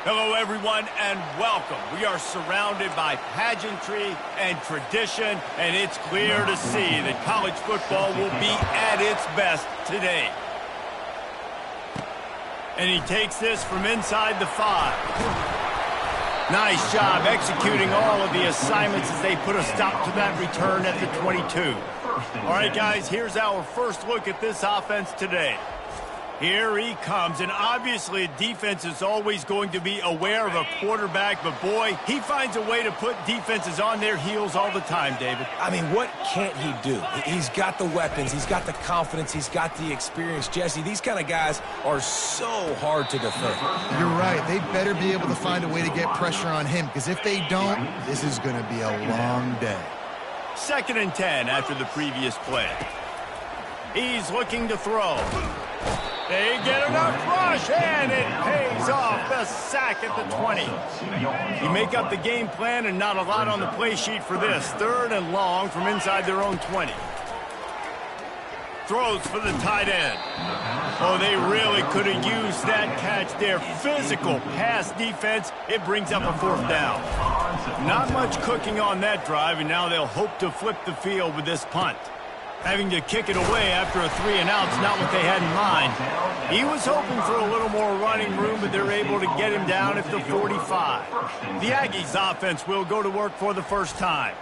Hello, everyone, and welcome. We are surrounded by pageantry and tradition, and it's clear to see that college football will be at its best today. And he takes this from inside the 5. Nice job executing all of the assignments as they put a stop to that return at the 22. All right, guys, here's our first look at this offense today. Here he comes, and obviously defense is always going to be aware of a quarterback, but boy, he finds a way to put defenses on their heels all the time, David. I mean, what can't he do? He's got the weapons, he's got the confidence, he's got the experience. Jesse, these kind of guys are so hard to defend. You're right. They better be able to find a way to get pressure on him, because if they don't, this is going to be a long day. 2nd and 10 after the previous play. He's looking to throw. They get enough rush, and it pays off. The sack at the 20. You make up the game plan and not a lot on the play sheet for this. 3rd and long from inside their own 20. Throws for the tight end. Oh, they really could have used that catch there. Physical pass defense. It brings up a 4th down. Not much cooking on that drive, and now they'll hope to flip the field with this punt. Having to kick it away after a 3-and-out's not what they had in mind. He was hoping for a little more running room, but they're able to get him down at the 45. The Aggies offense will go to work for the first time.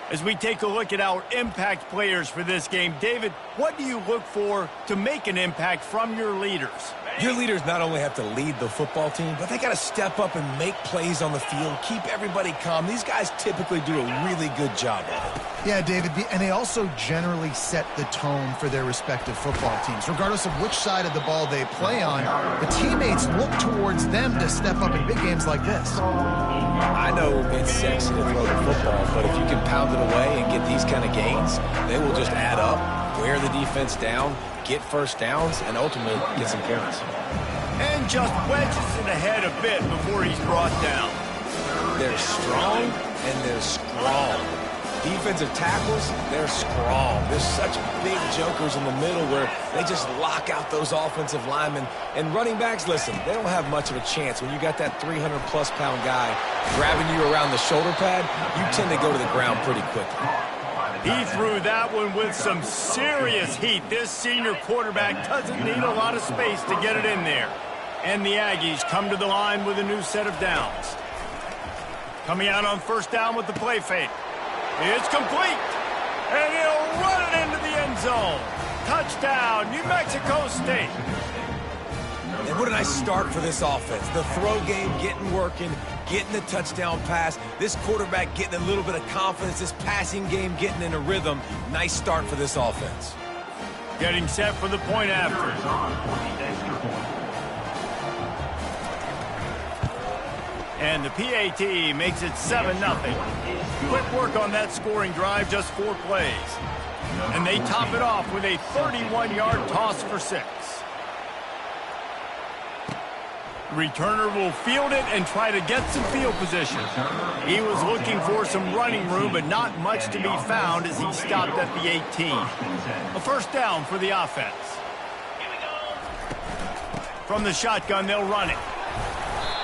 As we take a look at our impact players for this game, David, what do you look for to make an impact from your leaders? Your leaders not only have to lead the football team, but they got to step up and make plays on the field, keep everybody calm. These guys typically do a really good job of it. Yeah, David, and they also generally set the tone for their respective football teams. Regardless of which side of the ball they play on, the teammates look towards them to step up in big games like this. I know it's sexy to throw the football, but if you can pound it away and get these kind of gains, they will just add up, wear the defense down, get first downs, and ultimately get some points. And just wedges it ahead a bit before he's brought down. They're strong and they're strong. Defensive tackles, they're strong. There's such big jokers in the middle where they just lock out those offensive linemen. And running backs, listen, they don't have much of a chance. When you got that 300-plus pound guy grabbing you around the shoulder pad, you tend to go to the ground pretty quickly. He threw that one with some serious heat. This senior quarterback doesn't need a lot of space to get it in there. And the Aggies come to the line with a new set of downs. Coming out on 1st down with the play fake. It's complete, and he'll run it into the end zone. Touchdown, New Mexico State. And what a nice start for this offense. The throw game getting working, getting the touchdown pass. This quarterback getting a little bit of confidence. This passing game getting in a rhythm. Nice start for this offense. Getting set for the point after. And the PAT makes it 7-0. Quick work on that scoring drive, just 4 plays. And they top it off with a 31-yard toss for 6. Returner will field it and try to get some field position. He was looking for some running room, but not much to be found as he stopped at the 18. A 1st down for the offense. From the shotgun, they'll run it.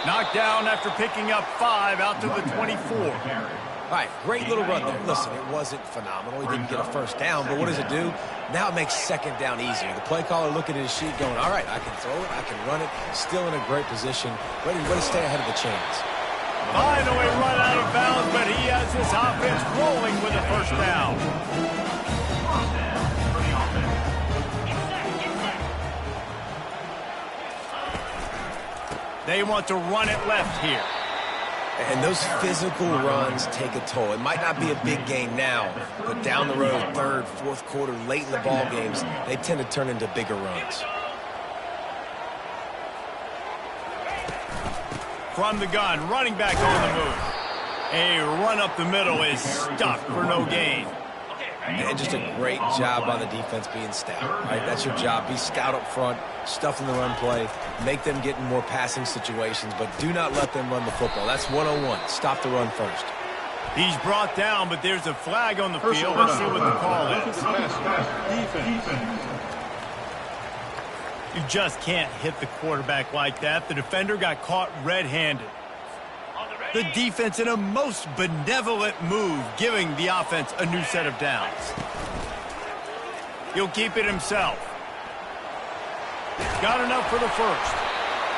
Knocked down after picking up 5 out to the 24. All right, great little run there. Listen, it wasn't phenomenal. He didn't get a 1st down, but what does it do? Now it makes 2nd down easier. The play caller looking at his sheet going, all right, I can throw it, I can run it, still in a great position, ready to stay ahead of the chains. Finally run out of bounds, but he has this offense rolling with a 1st down. They want to run it left here. And those physical runs take a toll. It might not be a big gain now, but down the road, 3rd, 4th quarter, late in the ball games, they tend to turn into bigger runs. From the gun, running back on the move. A run up the middle is stuck for no gain. And just a great job on the defense being stout. Right? That's your job. Be stout up front, stuff in the run play, make them get in more passing situations, but do not let them run the football. That's 101. Stop the run first. He's brought down, but there's a flag on the field. Let's see what the call is. You just can't hit the quarterback like that. The defender got caught red-handed. The defense in a most benevolent move, giving the offense a new set of downs. He'll keep it himself. Got enough for the first.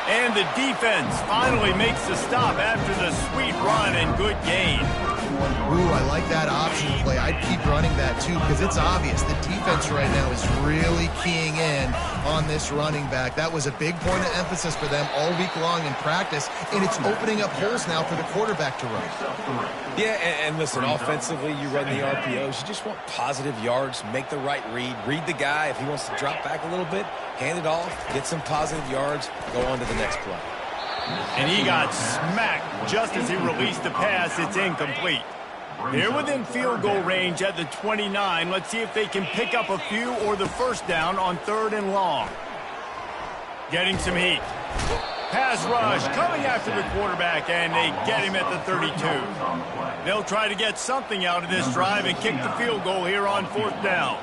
And the defense finally makes the stop after the sweet run and good gain. Ooh, I like that option play. I'd keep running that too because it's obvious the defense right now is really keying in on this running back. That was a big point of emphasis for them all week long in practice, and it's opening up holes now for the quarterback to run. Yeah, and listen, offensively, you run the RPOs. You just want positive yards, make the right read the guy. If he wants to drop back a little bit, hand it off, get some positive yards, go on to the next play. And he got smacked just as he released the pass. It's incomplete. They're within field goal range at the 29. Let's see if they can pick up a few or the first down on 3rd and long. Getting some heat. Pass rush coming after the quarterback, and they get him at the 32. They'll try to get something out of this drive and kick the field goal here on 4th down.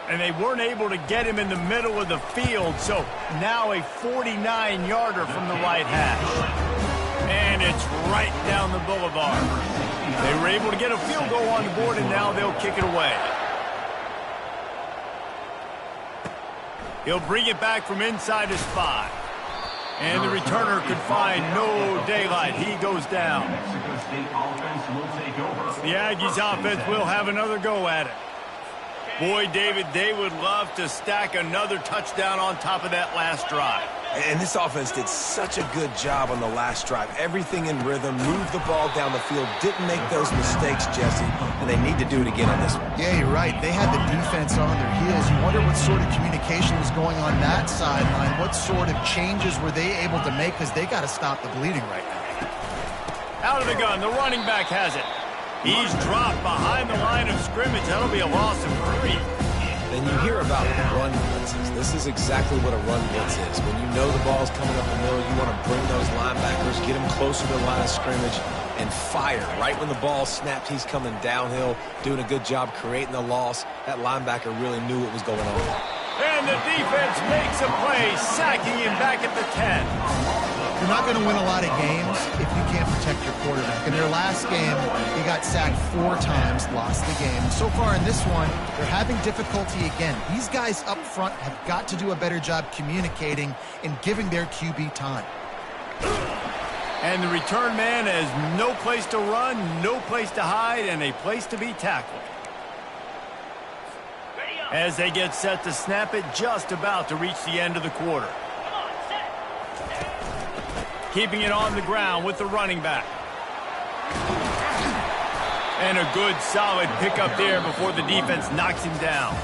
And they weren't able to get him in the middle of the field, so now a 49-yarder from the right hash. And it's right down the boulevard. They were able to get a field goal on the board, and now they'll kick it away. He'll bring it back from inside his 5. And the returner could find no daylight. He goes down. The Aggies offense will have another go at it. Boy, David, they would love to stack another touchdown on top of that last drive. And this offense did such a good job on the last drive. Everything in rhythm, moved the ball down the field, didn't make those mistakes, Jesse, and they need to do it again on this one. Yeah, you're right. They had the defense on their heels. You wonder what sort of communication was going on that sideline. What sort of changes were they able to make because they got to stop the bleeding right now. Out of the gun, the running back has it. He's dropped behind the line of scrimmage. That'll be a loss of 3. Then you hear about run blitzes. This is exactly what a run blitz is. When you know the ball's coming up the middle, you want to bring those linebackers, get them closer to the line of scrimmage, and fire. Right when the ball snapped, he's coming downhill, doing a good job creating the loss. That linebacker really knew what was going on. And the defense makes a play, sacking him back at the 10. You're not going to win a lot of games if you can't protect your quarterback. In their last game, he got sacked 4 times, lost the game. So far in this one, they're having difficulty again. These guys up front have got to do a better job communicating and giving their QB time. And the return man has no place to run, no place to hide, and a place to be tackled. As they get set to snap it, just about to reach the end of the quarter. Keeping it on the ground with the running back. And a good, solid pickup there before the defense knocks him down.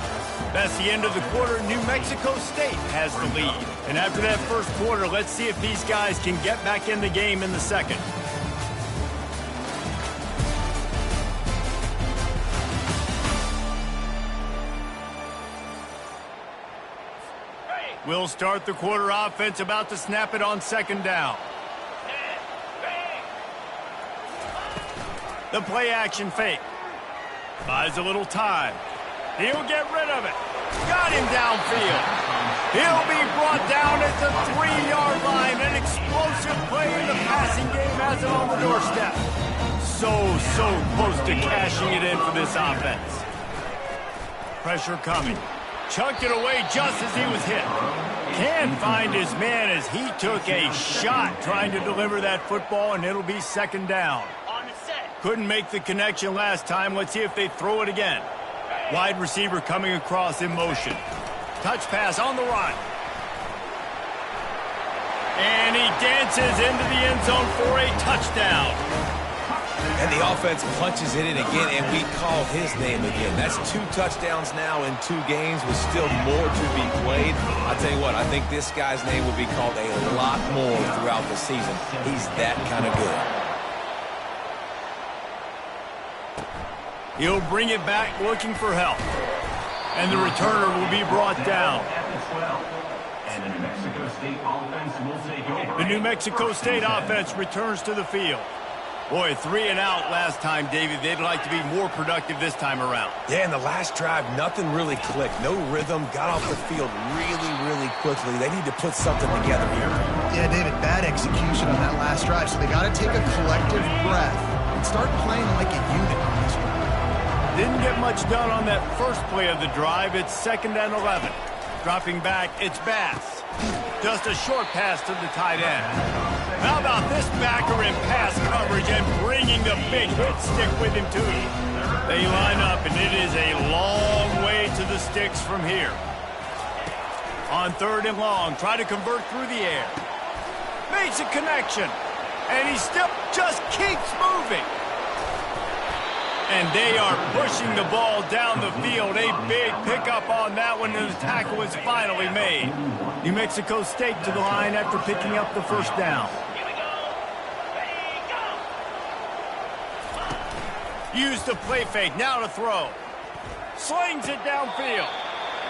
That's the end of the quarter. New Mexico State has the lead. And after that first quarter, let's see if these guys can get back in the game in the second. We'll start the quarter offense, about to snap it on 2nd down. The play action fake. Buys a little time. He'll get rid of it. Got him downfield. He'll be brought down at the 3-yard line. An explosive play in the passing game has it on the doorstep. So close to cashing it in for this offense. Pressure coming. Chucked it away just as he was hit. Can find his man as he took a shot trying to deliver that football, and it'll be 2nd down. Couldn't make the connection last time. Let's see if they throw it again. Wide receiver coming across in motion. Touch pass on the run. And he dances into the end zone for a touchdown. And the offense punches it in again, and we call his name again. That's 2 touchdowns now in 2 games with still more to be played. I tell you what, I think this guy's name will be called a lot more throughout the season. He's that kind of good. He'll bring it back looking for help. And the returner will be brought down. The New Mexico State offense returns to the field. Boy, 3 and out last time, David. They'd like to be more productive this time around. Yeah, in the last drive, nothing really clicked. No rhythm, got off the field really quickly. They need to put something together here. Yeah, David, bad execution on that last drive, so they got to take a collective breath and start playing like a unit on this one. Didn't get much done on that first play of the drive. It's 2nd and 11. Dropping back, it's Bass. Just a short pass to the tight end. How about this backer in pass coverage and bringing the big hit stick with him, too? They line up, and it is a long way to the sticks from here. On 3rd and long, try to convert through the air. Makes a connection, and he still just keeps moving. And they are pushing the ball down the field. A big pickup on that one, and the tackle is finally made. New Mexico State to the line after picking up the first down. Use the play fake, now to throw. Slings it downfield.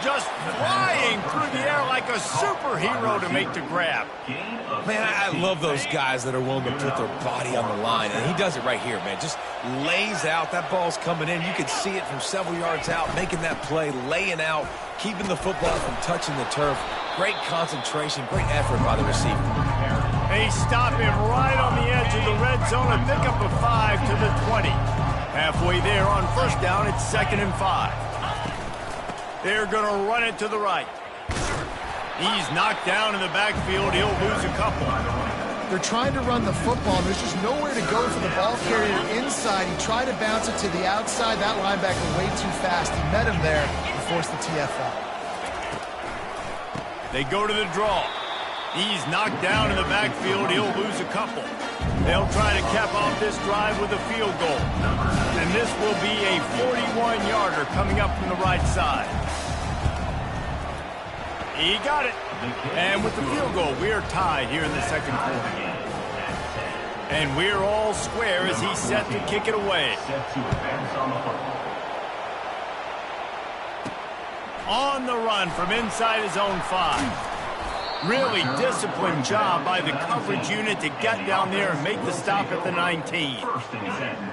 Just flying through the air like a superhero to make the grab. Man, I love those guys that are willing to put their body on the line, and he does it right here, man. Just lays out. That ball's coming in. You can see it from several yards out, making that play, laying out, keeping the football from touching the turf. Great concentration, great effort by the receiver. They stop him right on the edge of the red zone and pick up a 5 to the 20. Halfway there on first down, it's 2nd and 5. They're going to run it to the right. He's knocked down in the backfield. He'll lose a couple. They're trying to run the football. There's just nowhere to go for the ball carrier inside. He tried to bounce it to the outside. That linebacker way too fast. He met him there and forced the TFL. They go to the draw. He's knocked down in the backfield. He'll lose a couple. They'll try to cap off this drive with a field goal. And this will be a 41-yarder coming up from the right side. He got it. And with the field goal, we're tied here in the 2nd quarter. And we're all square as he's set to kick it away. On the run from inside his own 5. Really disciplined job by the coverage unit to get down there and make the stop at the 19.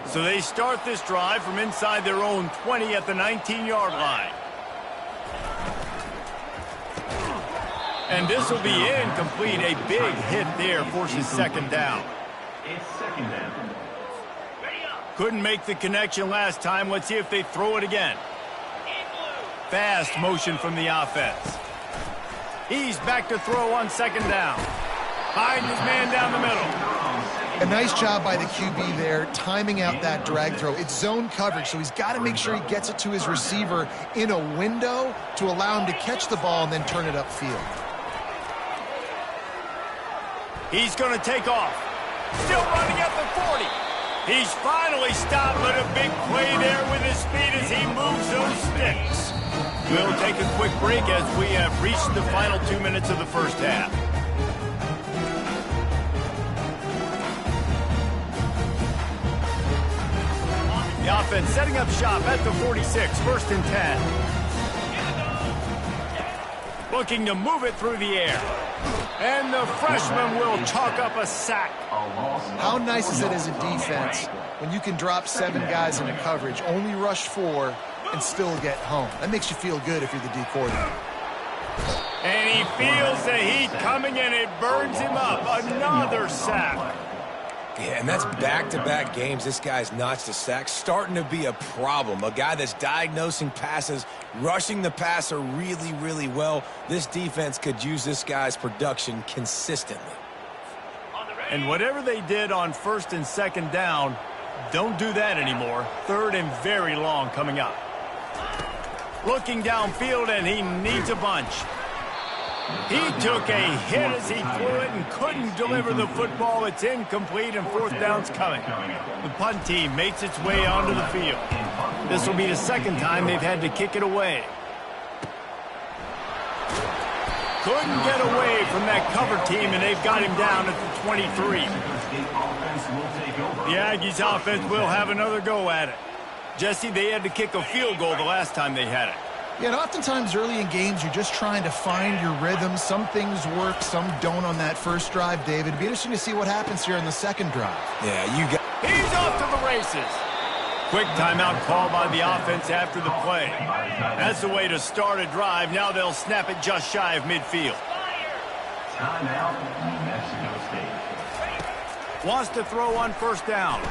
So they start this drive from inside their own 20 at the 19-yard line. And this will be incomplete. A big hit there forces 2nd down. Couldn't make the connection last time. Let's see if they throw it again. Fast motion from the offense. He's back to throw on 2nd down. Finds his man down the middle. A nice job by the QB there, timing out that drag throw. It's zone coverage, so he's got to make sure he gets it to his receiver in a window to allow him to catch the ball and then turn it upfield. He's going to take off. Still running at the 40. He's finally stopped, but a big play there with his speed as he moves those sticks. We'll take a quick break as we have reached the final 2 minutes of the first half. The offense setting up shop at the 46, 1st and 10. Looking to move it through the air. And the freshman will chalk up a sack. How nice is it as a defense when you can drop 7 guys into coverage, only rush 4, and still get home? That makes you feel good if you're the D coordinator. And he feels the heat coming, and it burns him up. Another sack. Yeah, and that's back-to-back games. This guy's notched a sack, starting to be a problem. A guy that's diagnosing passes, rushing the passer really well. This defense could use this guy's production consistently. And whatever they did on 1st and 2nd down, don't do that anymore. 3rd and very long coming up. Looking downfield, and he needs a bunch. He took a hit as he threw it and couldn't deliver the football. It's incomplete, and 4th down's coming. The punt team makes its way onto the field. This will be the 2nd time they've had to kick it away. Couldn't get away from that cover team, and they've got him down at the 23. The Aggies offense will have another go at it. Jesse, they had to kick a field goal the last time they had it. Yeah, and oftentimes early in games, you're just trying to find your rhythm. Some things work, some don't on that first drive, David. It'd be interesting to see what happens here in the second drive. Yeah, you got... He's off to the races. Quick timeout call by the offense after the play. That's the way to start a drive. Now they'll snap it just shy of midfield. Timeout, New Mexico State. Wants to throw on first down.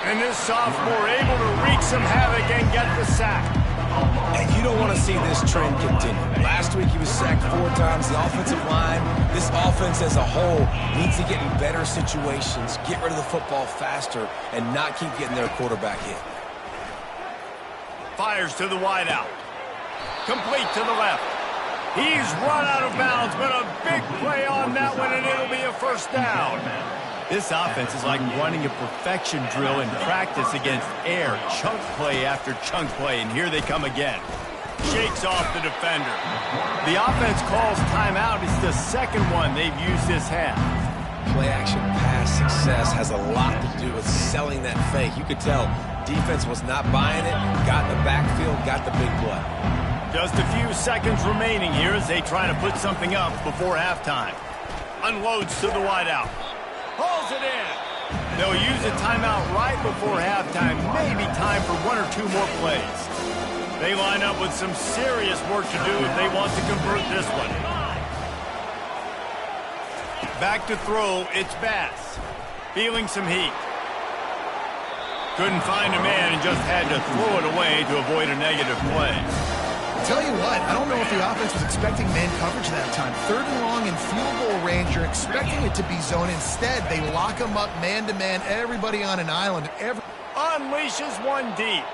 And this sophomore able to wreak some havoc and get the sack. And you don't want to see this trend continue. Last week he was sacked 4 times. The offensive line, this offense as a whole, needs to get in better situations, get rid of the football faster, and not keep getting their quarterback hit. Fires to the wideout. Complete to the left. He's run out of bounds, but a big play on that one, and it'll be a first down. This offense is like running a perfection drill in practice against air. Chunk play after chunk play, and here they come again. Shakes off the defender. The offense calls timeout. It's the second one they've used this half. Play-action pass success has a lot to do with selling that fake. You could tell defense was not buying it, got in the backfield, got the big play. Just a few seconds remaining here as they try to put something up before halftime. Unloads to the wideout. Pulls it in. They'll use a timeout right before halftime. Maybe time for 1 or 2 more plays. They line up with some serious work to do if they want to convert this one. Back to throw, it's Bass. Feeling some heat. Couldn't find a man and just had to throw it away to avoid a negative play. Tell you what, I don't know if the offense was expecting man coverage that time. 3rd and long in field goal range, you're expecting it to be zone. Instead, they lock them up man-to-man, everybody on an island. Unleashes one deep.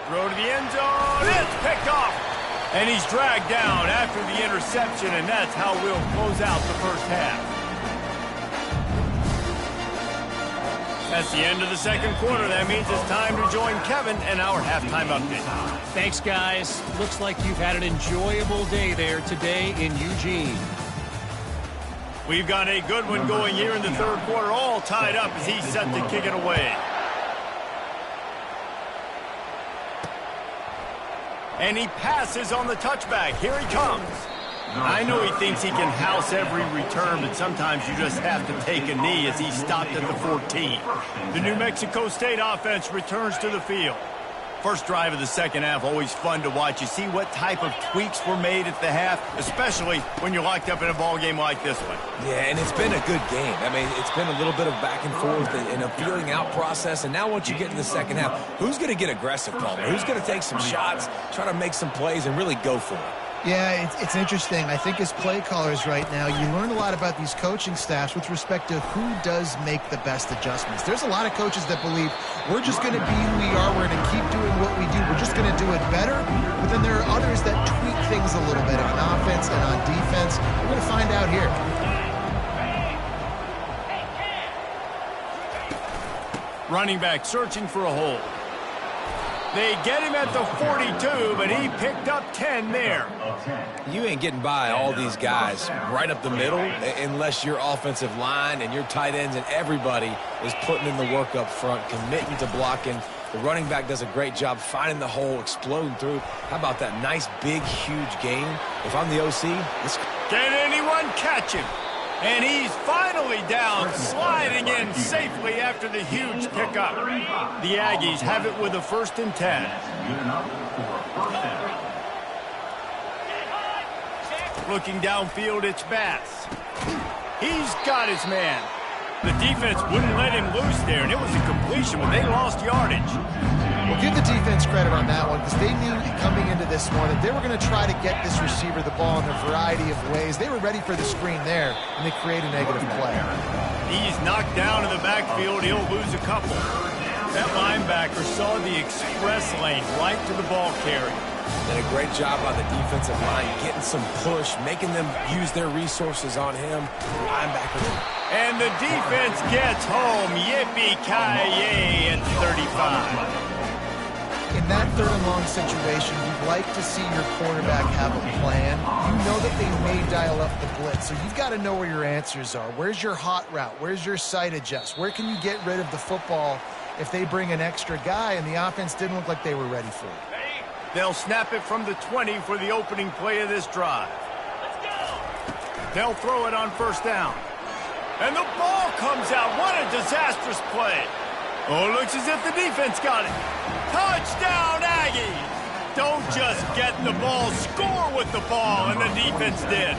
Throw to the end zone, it's picked off. And he's dragged down after the interception, and that's how we'll close out the first half. That's the end of the second quarter. That means it's time to join Kevin and our halftime update. Thanks, guys. Looks like you've had an enjoyable day there today in Eugene. We've got a good one going here in the third quarter, all tied up as he's set to kick it away. And he passes on the touchback. Here he comes. I know he thinks he can house every return, but sometimes you just have to take a knee as he stopped at the 14. The New Mexico State offense returns to the field. First drive of the second half, always fun to watch. You see what type of tweaks were made at the half, especially when you're locked up in a ball game like this one. Yeah, and it's been a good game. I mean, it's been a little bit of back and forth and a feeling out process. And now once you get in the second half, who's going to get aggressive, Palmer? Who's going to take some shots, try to make some plays, and really go for it? Yeah, it's interesting. I think as play callers right now, you learn a lot about these coaching staffs with respect to who does make the best adjustments. There's a lot of coaches that believe we're just going to be who we are. We're going to keep doing what we do. We're just going to do it better. But then there are others that tweak things a little bit on offense and on defense. We're going to find out here. Running back searching for a hole. They get him at the 42, but he picked up 10 there. You ain't getting by all these guys right up the middle unless your offensive line and your tight ends and everybody is putting in the work up front, committing to blocking. The running back does a great job finding the hole, exploding through. How about that nice, big, huge gain? If I'm the OC, let's... Can anyone catch him? And he's finally down, sliding in safely after the huge pickup. The Aggies have it with a 1st and 10. Looking downfield, it's Bass. He's got his man. The defense wouldn't let him loose there, and it was a completion, but they lost yardage. Well, give the defense credit on that one because they knew coming into this one that they were going to try to get this receiver the ball in a variety of ways. They were ready for the screen there, and they create a negative play. He's knocked down in the backfield. He'll lose a couple. That linebacker saw the express lane right to the ball carrier. Did a great job on the defensive line, getting some push, making them use their resources on him. Linebacker. And the defense gets home. Yippee-ki-yay at 35. In that 3rd and long situation, you'd like to see your quarterback have a plan. You know that they may dial up the blitz, so you've got to know where your answers are. Where's your hot route? Where's your sight adjust? Where can you get rid of the football if they bring an extra guy? And the offense didn't look like they were ready for it. They'll snap it from the 20 for the opening play of this drive. They'll throw it on first down. And the ball comes out. What a disastrous play. Oh, looks as if the defense got it. Touchdown, Aggie! Don't just get the ball, score with the ball, and the defense did.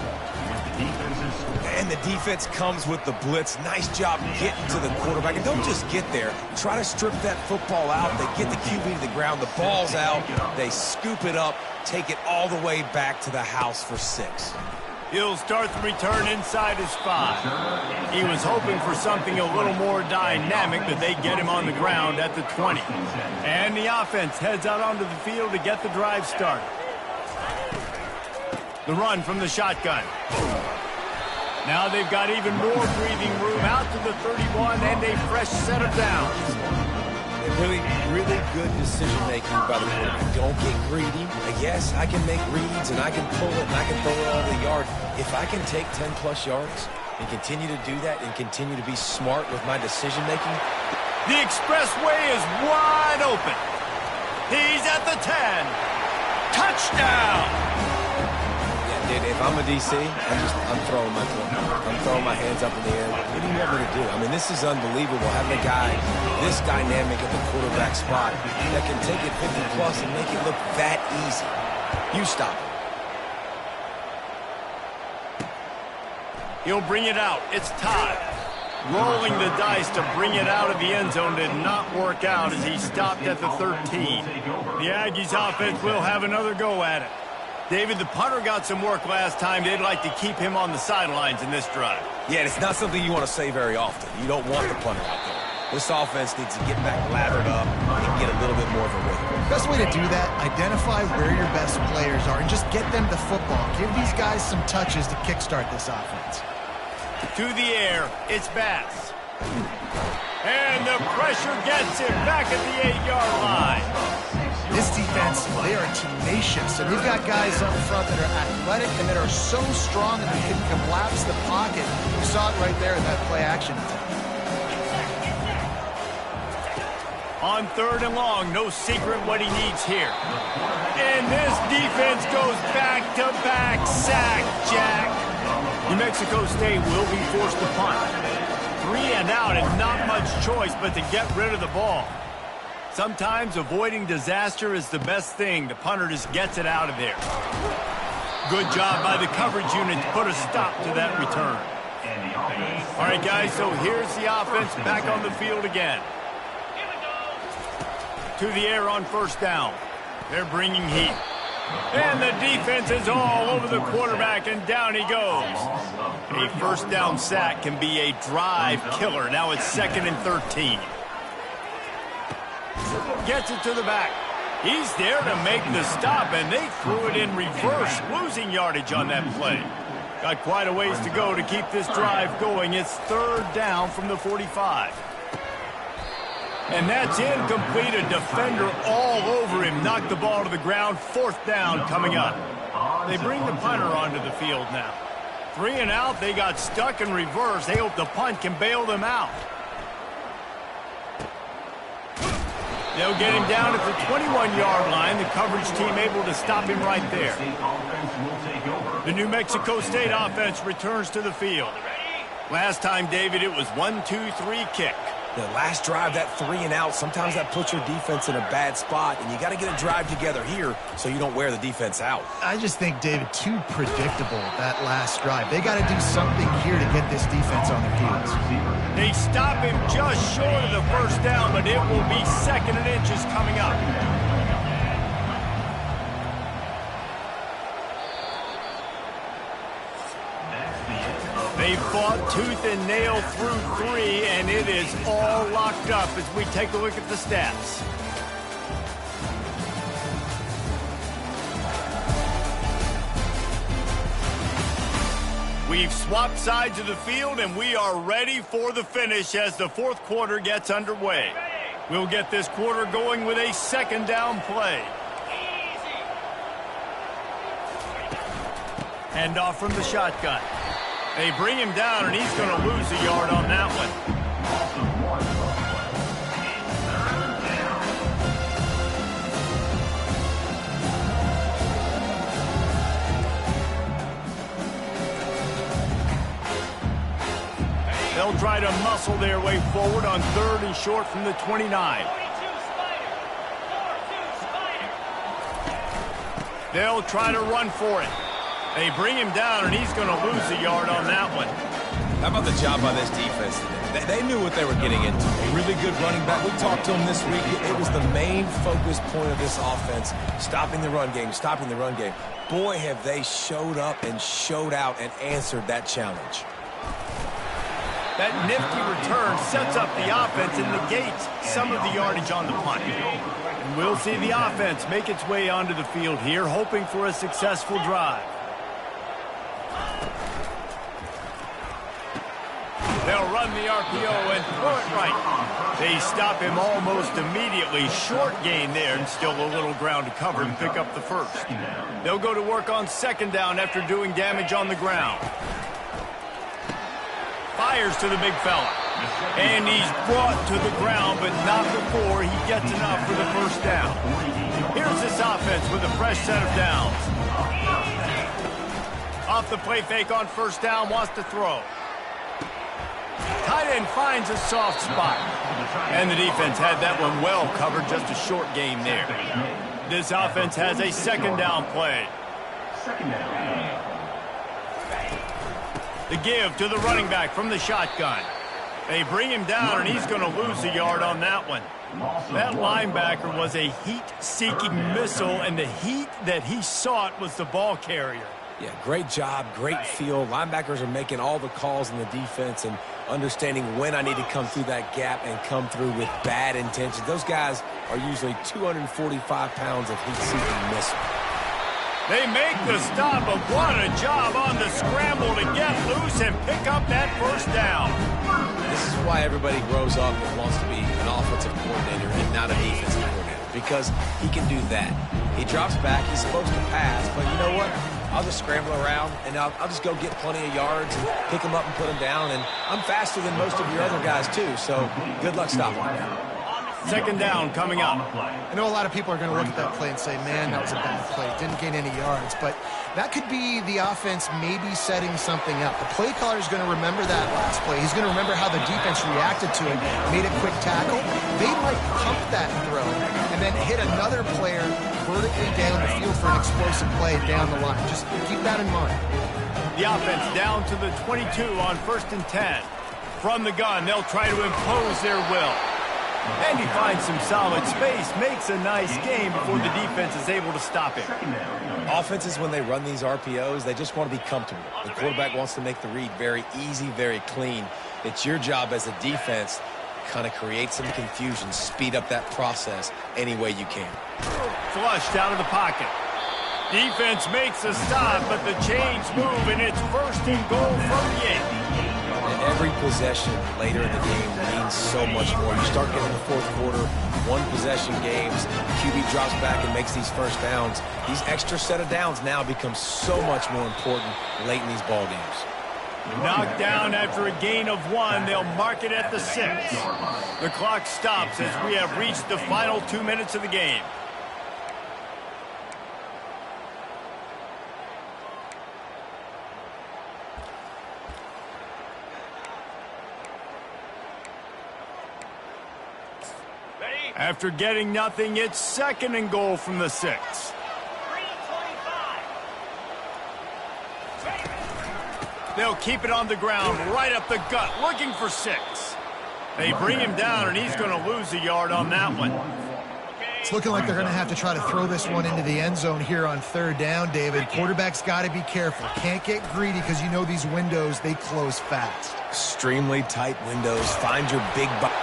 And the defense comes with the blitz. Nice job getting to the quarterback. And don't just get there. Try to strip that football out. They get the QB to the ground. The ball's out. They scoop it up, take it all the way back to the house for 6. He'll start the return inside his 5. He was hoping for something a little more dynamic, but they get him on the ground at the 20. And the offense heads out onto the field to get the drive started. The run from the shotgun. Now they've got even more breathing room out to the 31 and a fresh set of downs. Really good decision-making by the quarterback. Don't get greedy. Yes, I can make reads, and I can pull it, and I can throw it all the yard. If I can take 10-plus yards and continue to do that and continue to be smart with my decision-making. The expressway is wide open. He's at the 10. Touchdown! Dude, if I'm a DC, I'm throwing my hands up in the air. What do you want me to do? I mean, this is unbelievable having a guy this dynamic at the quarterback spot that can take it 50-plus and make it look that easy. You stop it. He'll bring it out. It's Todd. Rolling the dice to bring it out of the end zone did not work out as he stopped at the 13. The Aggies offense will have another go at it. David, the punter got some work last time. They'd like to keep him on the sidelines in this drive. Yeah, it's not something you want to say very often. You don't want the punter out there. This offense needs to get back lathered up and get a little bit more of a rhythm. Best way to do that, identify where your best players are and just get them the football. Give these guys some touches to kickstart this offense. To the air, it's Bass. And the pressure gets him back at the 8-yard line. This defense, they are tenacious, and we've got guys up front that are athletic and that are so strong that they can collapse the pocket. We saw it right there in that play action attempt. On 3rd and long, no secret what he needs here. And this defense goes back-to-back sack, Jack. New Mexico State will be forced to punt. 3 and out and not much choice but to get rid of the ball. Sometimes avoiding disaster is the best thing. The punter just gets it out of there. Good job by the coverage unit to put a stop to that return. All right, guys, so here's the offense back on the field again. To the air on first down. They're bringing heat. And the defense is all over the quarterback, and down he goes. A first down sack can be a drive killer. Now it's 2nd and 13. Gets it to the back. He's there to make the stop, and they threw it in reverse, losing yardage on that play. Got quite a ways to go to keep this drive going. It's 3rd down from the 45. And that's incomplete. A defender all over him. Knocked the ball to the ground. 4th down coming up. They bring the punter onto the field now. 3 and out. They got stuck in reverse. They hope the punt can bail them out. They'll get him down at the 21-yard line. The coverage team able to stop him right there. The New Mexico State offense returns to the field. Last time, David, it was 1-2-3 kick. The last drive, that 3 and out, sometimes that puts your defense in a bad spot, and you got to get a drive together here so you don't wear the defense out. I just think, David, too predictable, that last drive. They got to do something here to get this defense on their heels. They stop him just short of the first down, but it will be 2nd and inches coming up. They fought tooth and nail through 3, and it is all locked up as we take a look at the stats. We've swapped sides of the field, and we are ready for the finish as the 4th quarter gets underway. We'll get this quarter going with a 2nd down play. Hand off from the shotgun. They bring him down, and he's going to lose a yard on that one. They'll try to muscle their way forward on 3rd and short from the 29. They'll try to run for it. They bring him down, and he's going to lose a yard on that one. How about the job by this defense today? They knew what they were getting into. A really good running back. We talked to him this week. It was the main focus point of this offense, stopping the run game, stopping the run game. Boy, have they showed up and showed out and answered that challenge. That nifty return sets up the offense and negates some of the yardage on the punt. And we'll see the offense make its way onto the field here, hoping for a successful drive. They'll run the RPO and throw it right. They stop him almost immediately. Short gain there, and still a little ground to cover and pick up the first. They'll go to work on 2nd down after doing damage on the ground. Fires to the big fella. And he's brought to the ground, but not before he gets enough for the first down. Here's this offense with a fresh set of downs. Off the play fake on 1st down, wants to throw. Tight end finds a soft spot. And the defense had that one well covered, just a short gain there. This offense has a 2nd down play. 2nd down. The give to the running back from the shotgun. They bring him down, and he's going to lose a yard on that one. That linebacker was a heat-seeking missile, and the heat that he sought was the ball carrier. Yeah, great job, great feel. Linebackers are making all the calls in the defense and understanding when I need to come through that gap and come through with bad intentions. Those guys are usually 245 pounds of heat-seeking missile. They make the stop, but what a job on the scramble to get loose and pick up that 1st down. This is why everybody grows up and wants to be an offensive coordinator and not a defensive coordinator, because he can do that. He drops back, he's supposed to pass, but you know what? I'll just scramble around, and I'll just go get plenty of yards and pick them up and put them down, and I'm faster than most of your other guys, too, so good luck stopping them. 2nd down coming up. I know a lot of people are going to look at that play and say, man, that was a bad play. Didn't gain any yards. But that could be the offense maybe setting something up. The play caller is going to remember that last play. He's going to remember how the defense reacted to it, made a quick tackle. They might pump that throw and then hit another player vertically down the field for an explosive play down the line. Just keep that in mind. The offense down to the 22 on 1st and 10. From the gun, they'll try to impose their will. And he finds some solid space, makes a nice game before the defense is able to stop him. Offenses, when they run these RPOs, they just want to be comfortable. The quarterback wants to make the read very easy, very clean. It's your job as a defense to kind of create some confusion, speed up that process any way you can. Flushed out of the pocket. Defense makes a stop, but the chains move, and it's 1st and goal from the 8. And every possession later in the game means so much more. You start getting the 4th quarter, 1-possession games, QB drops back and makes these 1st downs. These extra set of downs now become so much more important late in these ball games. Knocked down after a gain of 1, they'll mark it at the 6. The clock stops as we have reached the final 2 minutes of the game. After getting nothing, it's 2nd and goal from the 6. They'll keep it on the ground, right up the gut, looking for 6. They bring him down, and he's going to lose a yard on that one. It's looking like they're going to have to try to throw this one into the end zone here on 3rd down, David. Quarterback's got to be careful. Can't get greedy because you know these windows, they close fast. Extremely tight windows. Find your big box.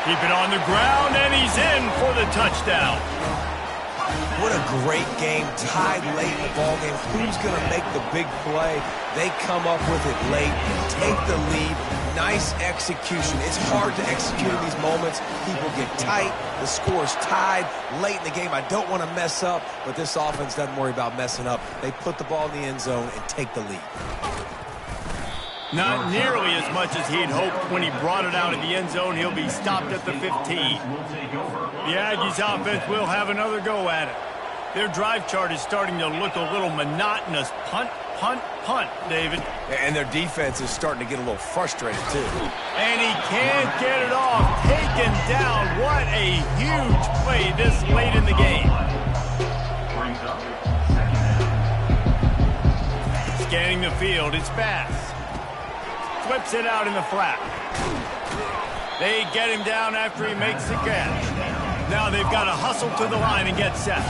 Keep it on the ground, and he's in for the touchdown. What a great game, tied late in the ball game. Who's going to make the big play? They come up with it late, take the lead. Nice execution. It's hard to execute in these moments. People get tight. The score's tied late in the game. I don't want to mess up, but this offense doesn't worry about messing up. They put the ball in the end zone and take the lead. Not nearly as much as he'd hoped when he brought it out of the end zone. He'll be stopped at the 15. The Aggies offense will have another go at it. Their drive chart is starting to look a little monotonous. Punt, punt, punt, David. And their defense is starting to get a little frustrated, too. And he can't get it off. Taken down. What a huge play this late in the game. Brings up second down. Scanning the field, it's Bass. Flips it out in the flat. They get him down after he makes the catch. Now they've got to hustle to the line and get set.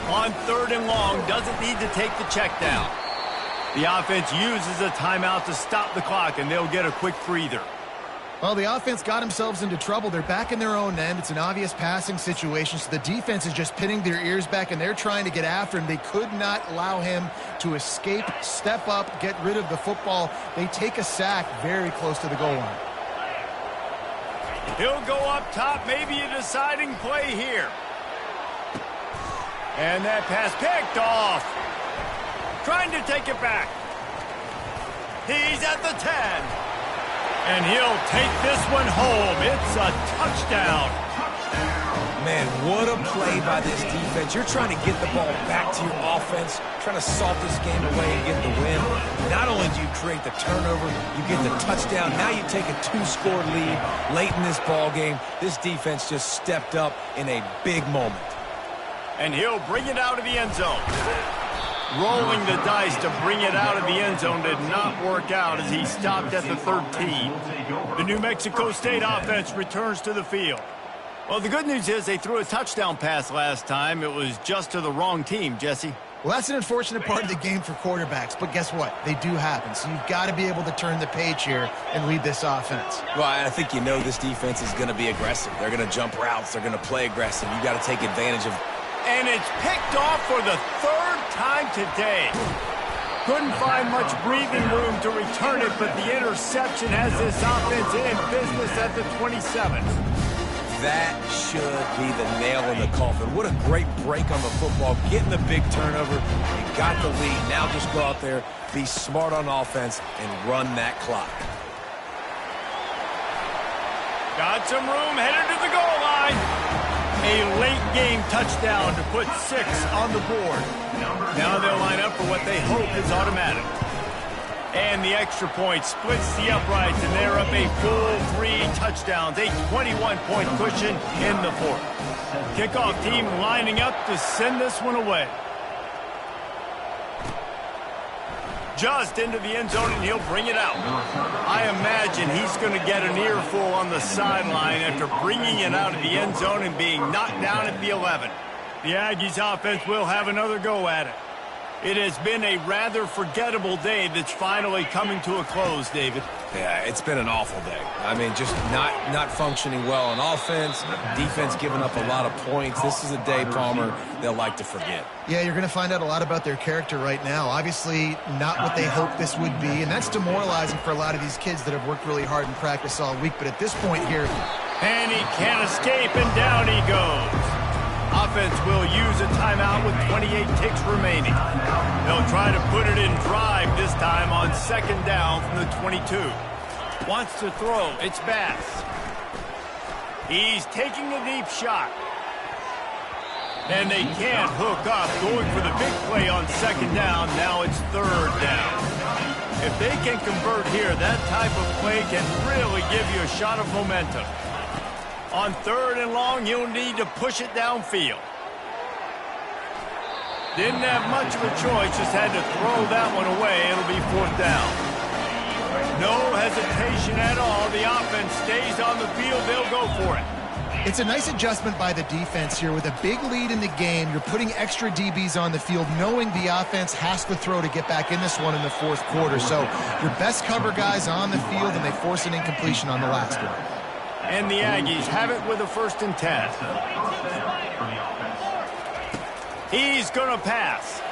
On 3rd and long, doesn't need to take the check down. The offense uses a timeout to stop the clock, and they'll get a quick breather. Well, the offense got themselves into trouble. They're back in their own end. It's an obvious passing situation, so the defense is just pinning their ears back, and they're trying to get after him. They could not allow him to escape, step up, get rid of the football. They take a sack very close to the goal line. He'll go up top, maybe a deciding play here. And that pass picked off. Trying to take it back. He's at the 10. And he'll take this one home. It's a touchdown. Man, what a play by this defense. You're trying to get the ball back to your offense, trying to salt this game away and get the win. Not only do you create the turnover, you get the touchdown. Now you take a 2-score lead late in this ball game. This defense just stepped up in a big moment. And he'll bring it out of the end zone. Rolling the dice to bring it out of the end zone did not work out as he stopped at the 13. The New Mexico State offense returns to the field. Well, the good news is they threw a touchdown pass last time. It was just to the wrong team, Jesse. Well, that's an unfortunate part of the game for quarterbacks, but guess what? They do happen, so you've got to be able to turn the page here and lead this offense. Well, I think this defense is going to be aggressive. They're going to jump routes. They're going to play aggressive. You got to take advantage of. And it's picked off for the 3rd time today. Couldn't find much breathing room to return it, but the interception has this offense in business at the 27. That should be the nail in the coffin. What a great break on the football. Getting the big turnover. You got the lead. Now just go out there, be smart on offense, and run that clock. Got some room, headed to the goal line. A late game touchdown to put 6 on the board. Now they'll line up for what they hope is automatic. And the extra point splits the uprights, and they're up a full 3 touchdowns, a 21-point cushion in the 4th. Kickoff team lining up to send this one away. Just into the end zone, and he'll bring it out. I imagine he's going to get an earful on the sideline after bringing it out of the end zone and being knocked down at the 11. The Aggies offense will have another go at it. It has been a rather forgettable day that's finally coming to a close, David. Yeah, it's been an awful day. I mean, just not functioning well on offense, defense giving up a lot of points. This is a day, Palmer, they'll like to forget. Yeah, you're going to find out a lot about their character right now. Obviously, not what they hoped this would be, and that's demoralizing for a lot of these kids that have worked really hard in practice all week. But at this point here... And he can't escape, and down he goes. Offense will use a timeout with 28 ticks remaining. They'll try to put it in drive this time on 2nd down from the 22. Wants to throw. It's Bass. He's taking a deep shot. And they can't hook up. Going for the big play on 2nd down. Now it's 3rd down. If they can convert here, that type of play can really give you a shot of momentum. On 3rd and long, you'll need to push it downfield. Didn't have much of a choice, just had to throw that one away. It'll be 4th down. No hesitation at all. The offense stays on the field. They'll go for it. It's a nice adjustment by the defense here. With a big lead in the game, you're putting extra DBs on the field, knowing the offense has to throw to get back in this one in the 4th quarter. So your best cover guys on the field, and they force an incompletion on the last one. And the Aggies have it with a 1st and 10. He's going to pass.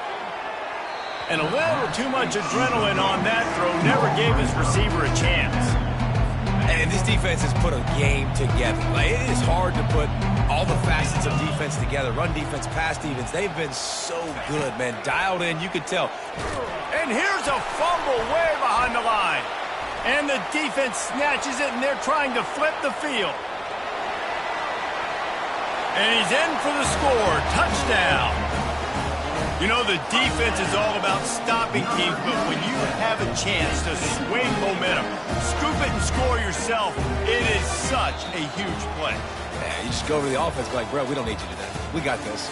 And a little too much adrenaline on that throw. Never gave his receiver a chance. And this defense has put a game together. Like, it is hard to put all the facets of defense together. Run defense, pass defense. They've been so good, man. Dialed in, you could tell. And here's a fumble way behind the line. And the defense snatches it, and they're trying to flip the field. And he's in for the score. Touchdown. You know, the defense is all about stopping teams, but when you have a chance to swing momentum, scoop it and score yourself, it is such a huge play. Yeah, you just go over to the offense and be like, bro, we don't need you today. We got this.